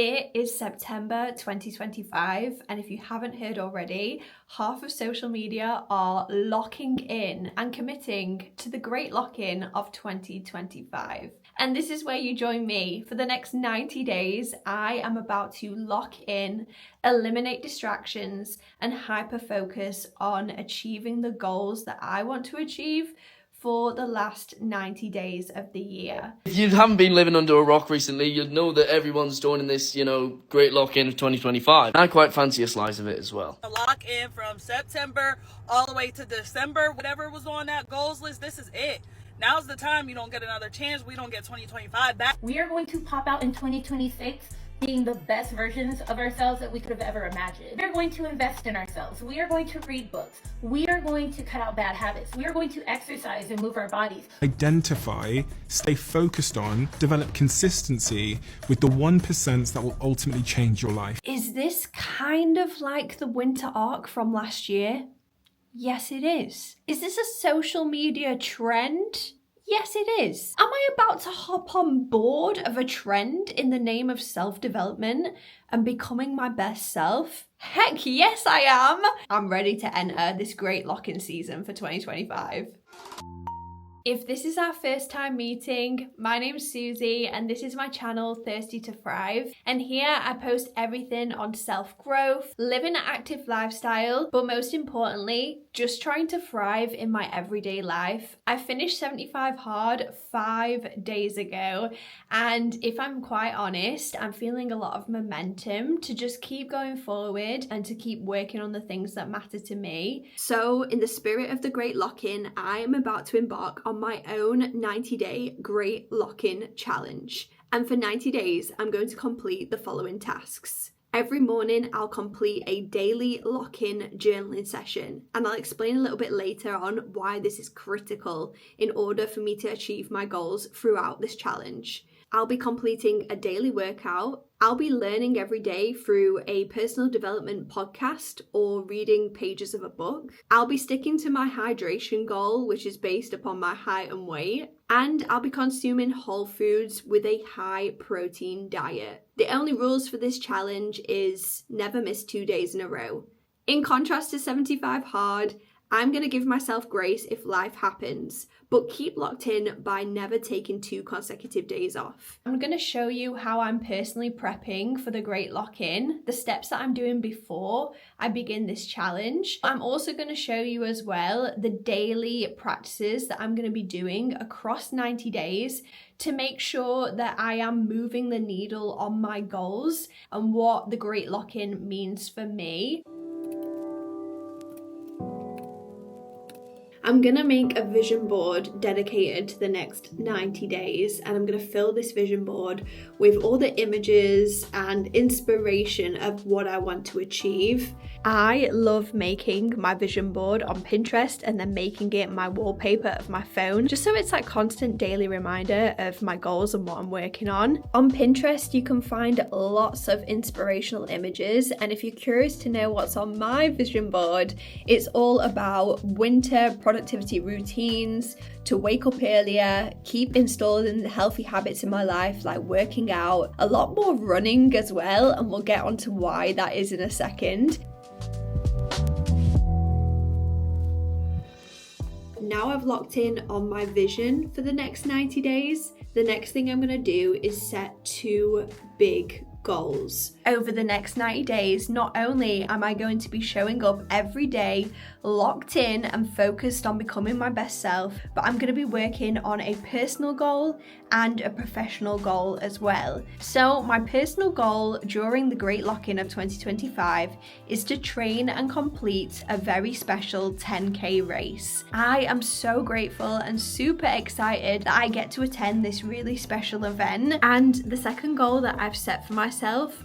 It is September 2025, and if you haven't heard already, half of social media are locking in and committing to the great lock-in of 2025. And this is where you join me. For the next 90 days, I am about to lock in, eliminate distractions, and hyper-focus on achieving the goals that I want to achieve for the last 90 days of the year. If you haven't been living under a rock recently, you'll know that everyone's joining this, great lock-in of 2025. I quite fancy a slice of it as well. A lock-in from September all the way to December, whatever was on that goals list, this is it. Now's the time. You don't get another chance. We don't get 2025 back. We are going to pop out in 2026 being the best versions of ourselves that we could have ever imagined. We are going to invest in ourselves. We are going to read books. We are going to cut out bad habits. We are going to exercise and move our bodies. Identify, stay focused on, develop consistency with the 1% that will ultimately change your life. Is this kind of like the winter arc from last year? Yes, it is. Is this a social media trend? Yes, it is. Am I about to hop on board of a trend in the name of self-development and becoming my best self? Heck yes, I am. I'm ready to enter this great lock-in season for 2025. If this is our first time meeting, my name's Susie and this is my channel Thirsty to Thrive, and here I post everything on self-growth, living an active lifestyle, but most importantly, just trying to thrive in my everyday life. I finished 75 hard 5 days ago, and if I'm quite honest, I'm feeling a lot of momentum to just keep going forward and to keep working on the things that matter to me. So in the spirit of the great lock-in, I am about to embark on my own 90-day great lock-in challenge. And for 90 days, I'm going to complete the following tasks. Every morning, I'll complete a daily lock-in journaling session, and I'll explain a little bit later on why this is critical in order for me to achieve my goals throughout this challenge. I'll be completing a daily workout. I'll be learning every day through a personal development podcast or reading pages of a book. I'll be sticking to my hydration goal, which is based upon my height and weight. And I'll be consuming whole foods with a high protein diet. The only rules for this challenge is never miss 2 days in a row. In contrast to 75 hard, I'm going to give myself grace if life happens, but keep locked in by never taking 2 consecutive days off. I'm going to show you how I'm personally prepping for the great lock-in, the steps that I'm doing before I begin this challenge. I'm also going to show you as well the daily practices that I'm going to be doing across 90 days to make sure that I am moving the needle on my goals and what the great lock-in means for me. I'm gonna make a vision board dedicated to the next 90 days, and I'm gonna fill this vision board with all the images and inspiration of what I want to achieve. I love making my vision board on Pinterest and then making it my wallpaper of my phone, just so it's like constant daily reminder of my goals and what I'm working on. On Pinterest, you can find lots of inspirational images, and if you're curious to know what's on my vision board, it's all about winter productivity routines, to wake up earlier, keep installing healthy habits in my life like working out, a lot more running as well, and we'll get onto why that is in a second. Now I've locked in on my vision for the next 90 days, the next thing I'm going to do is set 2 big goals. Over the next 90 days, not only am I going to be showing up every day, locked in and focused on becoming my best self, but I'm going to be working on a personal goal and a professional goal as well. So my personal goal during the Great Lock-In of 2025 is to train and complete a very special 10K race. I am so grateful and super excited that I get to attend this really special event. And the second goal that I've set for myself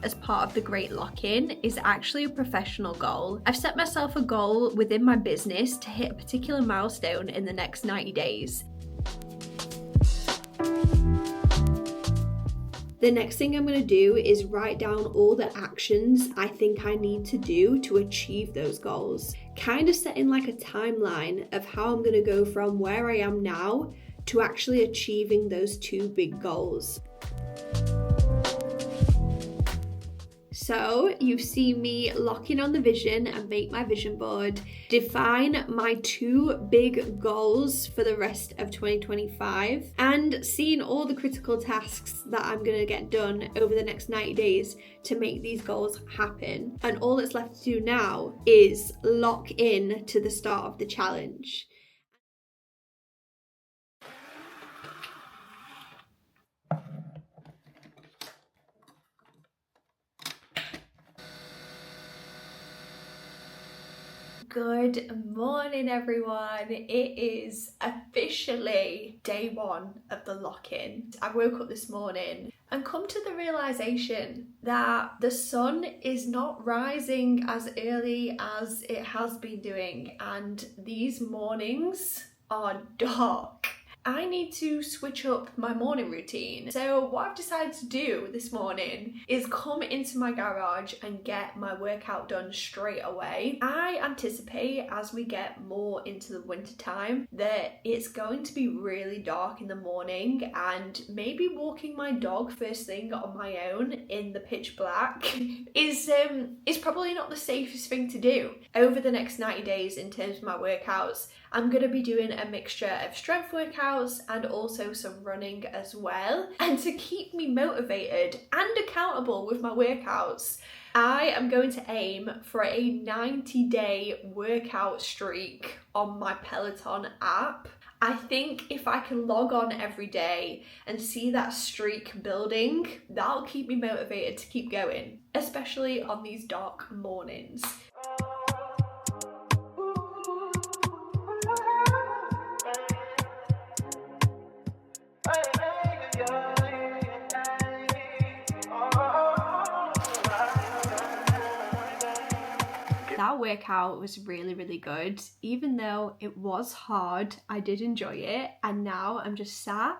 as part of the Great Lock-In is actually a professional goal. I've set myself a goal within my business to hit a particular milestone in the next 90 days. The next thing I'm going to do is write down all the actions I think I need to do to achieve those goals. Kind of setting like a timeline of how I'm going to go from where I am now to actually achieving those 2 big goals. So you've seen me lock in on the vision and make my vision board, define my 2 big goals for the rest of 2025, and seen all the critical tasks that I'm going to get done over the next 90 days to make these goals happen. And all that's left to do now is lock in to the start of the challenge. Good morning, everyone. It is officially day 1 of the lock-in. I woke up this morning and come to the realization that the sun is not rising as early as it has been doing, and these mornings are dark. I need to switch up my morning routine. So what I've decided to do this morning is come into my garage and get my workout done straight away. I anticipate as we get more into the winter time that it's going to be really dark in the morning, and maybe walking my dog first thing on my own in the pitch black is probably not the safest thing to do. Over the next 90 days in terms of my workouts, I'm going to be doing a mixture of strength workouts and also some running as well. And to keep me motivated and accountable with my workouts, I am going to aim for a 90-day workout streak on my Peloton app. I think if I can log on every day and see that streak building, that'll keep me motivated to keep going, especially on these dark mornings. That workout was really good. Even though it was hard, I did enjoy it. And now I'm just sat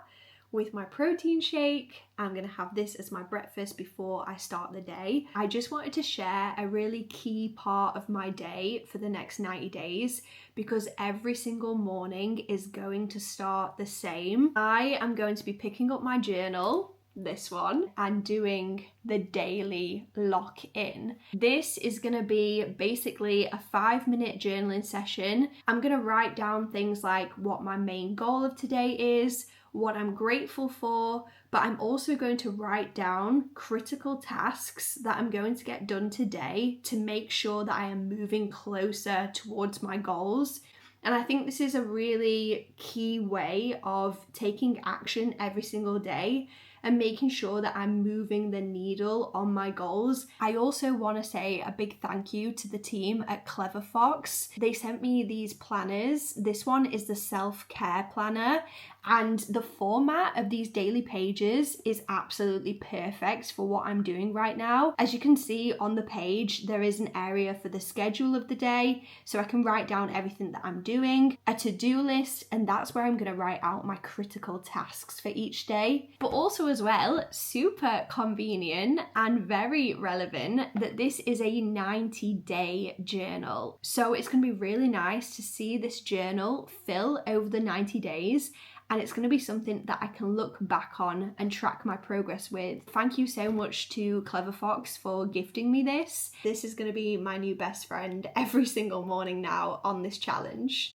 with my protein shake. I'm gonna have this as my breakfast before I start the day. I just wanted to share a really key part of my day for the next 90 days because every single morning is going to start the same. I am going to be picking up my journal, this one, and doing the daily lock-in. This is going to be basically a 5-minute journaling session. I'm going to write down things like what my main goal of today is, what I'm grateful for, but I'm also going to write down critical tasks that I'm going to get done today to make sure that I am moving closer towards my goals. And I think this is a really key way of taking action every single day and making sure that I'm moving the needle on my goals. I also want to say a big thank you to the team at Clever Fox. They sent me these planners. This one is the self-care planner, and the format of these daily pages is absolutely perfect for what I'm doing right now. As you can see on the page, there is an area for the schedule of the day, so I can write down everything that I'm doing, a to-do list, and that's where I'm going to write out my critical tasks for each day. But also as well, super convenient and very relevant that this is a 90-day journal. So it's going to be really nice to see this journal fill over the 90 days, and it's going to be something that I can look back on and track my progress with. Thank you so much to Clever Fox for gifting me this. This is going to be my new best friend every single morning now on this challenge.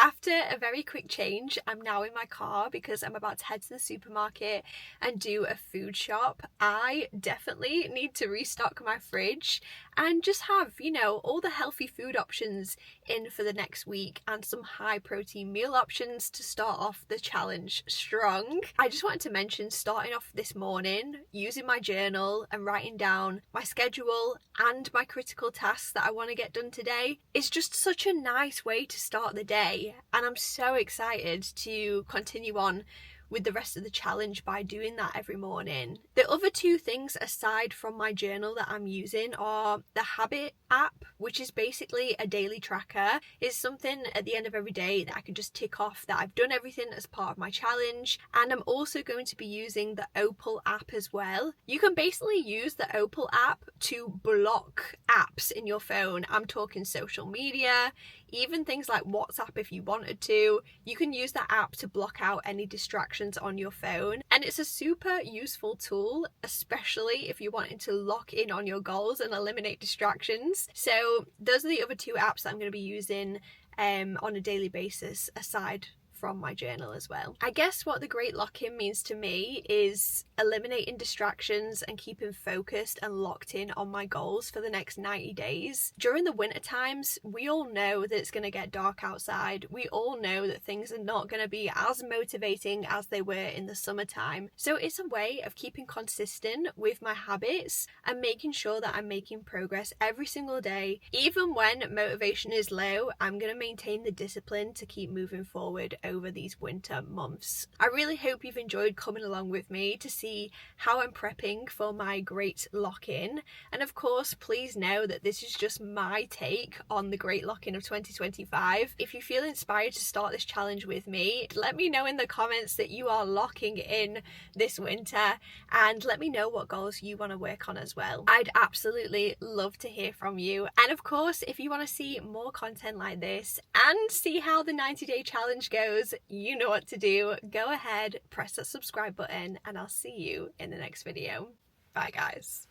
After a very quick change, I'm now in my car because I'm about to head to the supermarket and do a food shop. I definitely need to restock my fridge and just have, you know, all the healthy food options in for the next week and some high protein meal options to start off the challenge strong. I just wanted to mention starting off this morning using my journal and writing down my schedule and my critical tasks that I want to get done today. It's just such a nice way to start the day. And I'm so excited to continue on with the rest of the challenge by doing that every morning. The other two things aside from my journal that I'm using are the Habit app, which is basically a daily tracker. It's something at the end of every day that I can just tick off that I've done everything as part of my challenge. And I'm also going to be using the Opal app as well. You can basically use the Opal app to block apps in your phone. I'm talking social media, even things like WhatsApp if you wanted to. You can use that app to block out any distractions on your phone, and it's a super useful tool, especially if you're wanting to lock in on your goals and eliminate distractions. So those are the other two apps that I'm going to be using on a daily basis aside from my journal as well. I guess what the Great Lock-In means to me is eliminating distractions and keeping focused and locked in on my goals for the next 90 days. During the winter times, we all know that it's going to get dark outside. We all know that things are not going to be as motivating as they were in the summertime. So it's a way of keeping consistent with my habits and making sure that I'm making progress every single day. Even when motivation is low, I'm going to maintain the discipline to keep moving forward over these winter months. I really hope you've enjoyed coming along with me to see how I'm prepping for my Great Lock-In. And of course, please know that this is just my take on the Great Lock-In of 2025. If you feel inspired to start this challenge with me, let me know in the comments that you are locking in this winter, and let me know what goals you want to work on as well. I'd absolutely love to hear from you. And of course, if you want to see more content like this and see how the 90-day challenge goes, you know what to do. Go ahead, press that subscribe button, and I'll see you in the next video. Bye guys.